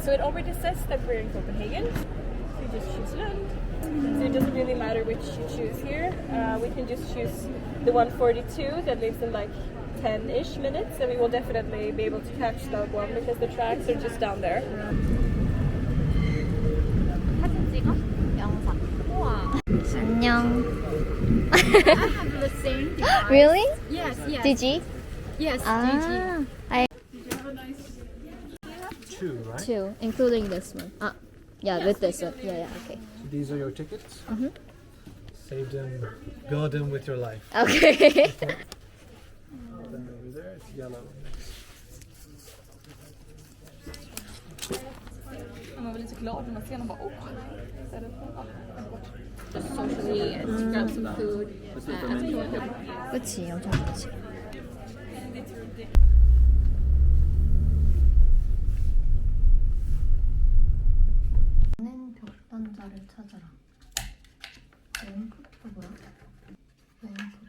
So it already says that we're in Copenhagen. So you just choose Lund. So it doesn't really matter which you choose here. We can just choose the 142 that lives in like 10-ish minutes, and we will definitely be able to catch that one because the tracks are just down there. 사진 찍어? 영상. 우와. 안녕. I have the same device. Really? Yes, yes. Digi? Yes, DG. I Two, right? two, including this one. Yeah, with this one. Yeah, okay. These are your tickets. Save them, guard them with your life. Okay. Then over there, it's yellow. Man blir lite glad när man ser dem bara Just socially and to grab some food. 그치, 엄청 좋지. 나는 벽단자를 찾아라. 왼포트 뭐야? 왼포트?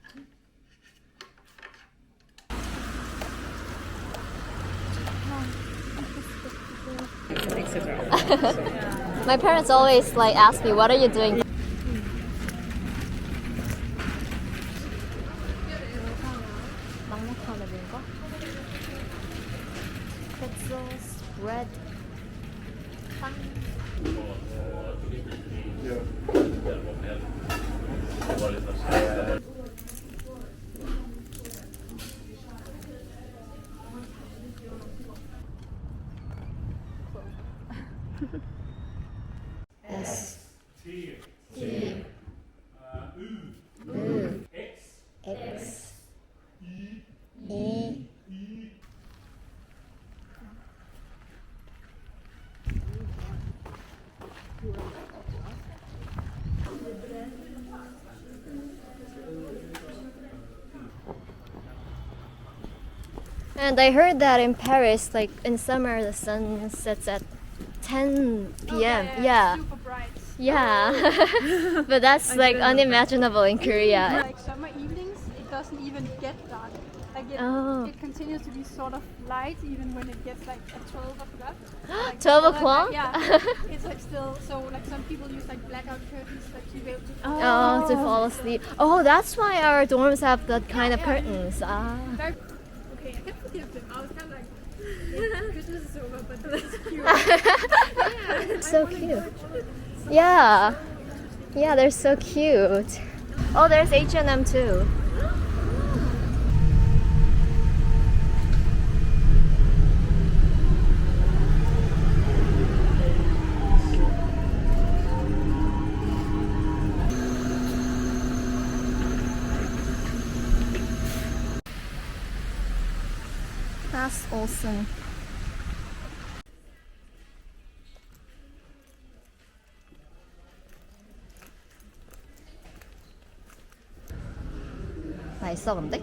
My parents always like ask me, "What are you doing?" 막막하는가? Pretzels, bread, 빵. S T U X E And I heard that in Paris, like in summer, the sun sets at 10 p.m. Yeah. Super bright. Yeah. But that's like unimaginable in Korea. Like summer evenings, it doesn't even get dark. Like it continues to be sort of light even when it gets like at 12 o'clock. Like 12 like, o'clock? yeah. It's like still, so like some people use like blackout curtains like to be able to Oh, to fall asleep. Oh, that's why our dorms have that kind of curtains. Ah. Very, okay, I can forgive them. I was kind of like, Christmas is over, but this is cute. So cute. Yeah. Yeah, they're so cute. Oh, there's H&M too. That's awesome. 맛있어 근데?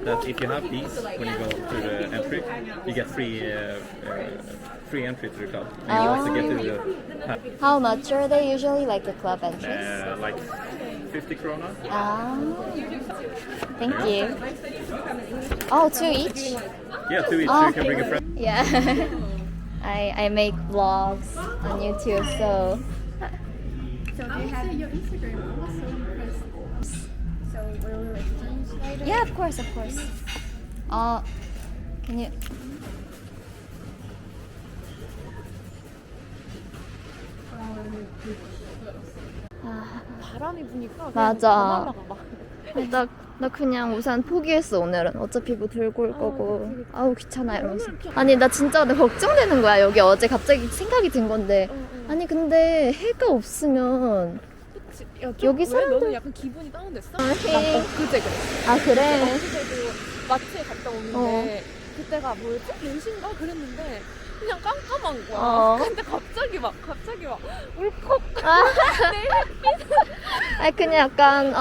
That if you have these when you go to the entry, you get free entry to the club. And you also get to How much are they usually, like the club entrance? the like 50 krona. Ah, thank you. Oh, two each? Yeah, 2 each. Oh. So you can bring a friend. Yeah. I make vlogs on YouTube, so So they have your Instagram also because so we'll exchange later. yeah, of course. Can you? 바람이 부니까 맞아. 나 그냥 우산 포기했어 오늘은. 어차피 뭐 들고 올 거고. 아우 귀찮아 이러면서. 아니 나 진짜 근데 걱정되는 거야. 여기 어제 갑자기 생각이 든 건데. 아니 근데 해가 없으면 여기 사람들 너는 약간 기분이 다운됐어? 아, 난 엊그제 그래. 아 그래? 엊그제도 마트에 갔다 오는데 그때가 뭐였지? 4시인가 그랬는데 그냥 깜깜한 거야. 근데 갑자기 막 울컥. 아니 그냥 약간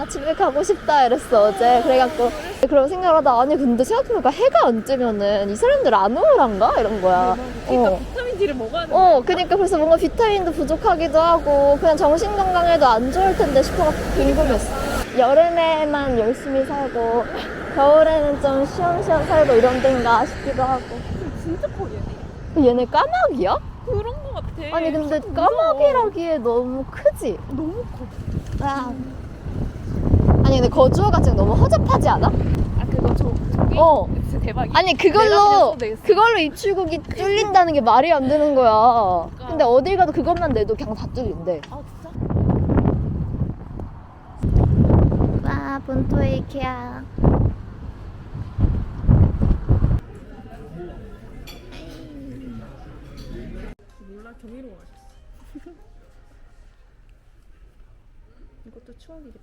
집에 가고 싶다 이랬어 어제. 그래갖고 그런 생각을 하다 아니 근데 생각해보니까 해가 안 뜨면은 이 사람들 안 우울한가 이런 거야. 그러니까 비타민 D를 먹어야 돼. 그니까 그래서 뭔가 비타민도 부족하기도 하고 그냥 정신 건강에도 안 좋을 텐데 싶어서 궁금했어. 여름에만 열심히 살고 겨울에는 좀 쉬엄쉬엄 살고 이런 데인가 싶기도 하고. 진짜 커 얘네. 얘네 까마귀야? 그런 거 같아. 아니 근데 까마귀라기에 너무 크지? 너무 커. 와. 아니 근데 거주어가 지금 너무 허접하지 않아? 아 그거 저기? 어. 진짜 대박이야. 아니 내가 그냥 그걸로 써도 되겠어. 그걸로 입출국이 뚫린다는 게 말이 안 되는 거야. 근데 어딜 가도 그것만 내도 그냥 다 뚫린대. 아 진짜? 와 본토에 이케아. 몰라 경이로워. 이것도 추억이겠다.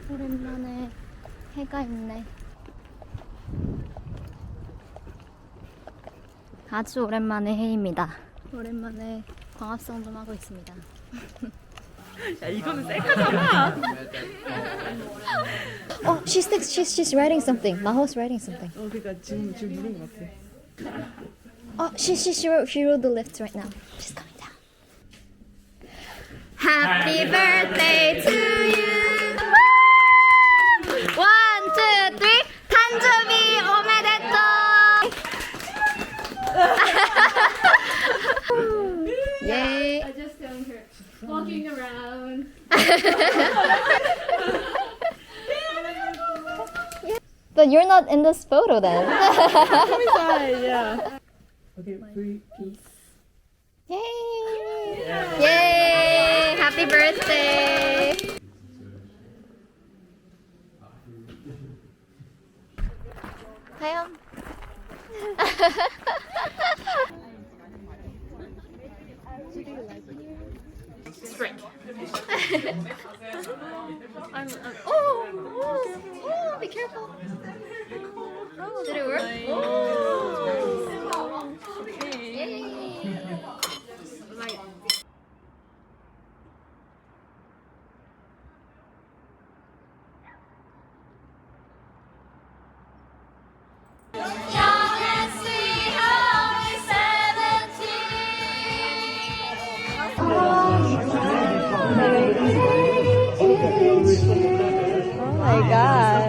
오랜만에 해가 있네. 아주 오랜만에 해입니다. 오랜만에 광합성 좀 하고 있습니다. 야 이거는 셀카잖아. Oh, she's writing something. Maho's writing something. 그러니까 지금 누른 것 같아. Oh, she wrote the lift right now. She's coming down. Happy birthday to you. 1, 2, 3. 탄저비 오메데토. Yay. I just found her walking around. But you're not in this photo then. yeah. Okay, 3, 2. Yay! Yay! Happy birthday! 하영. Oh, be careful. Did it work? Yay! Oh my god.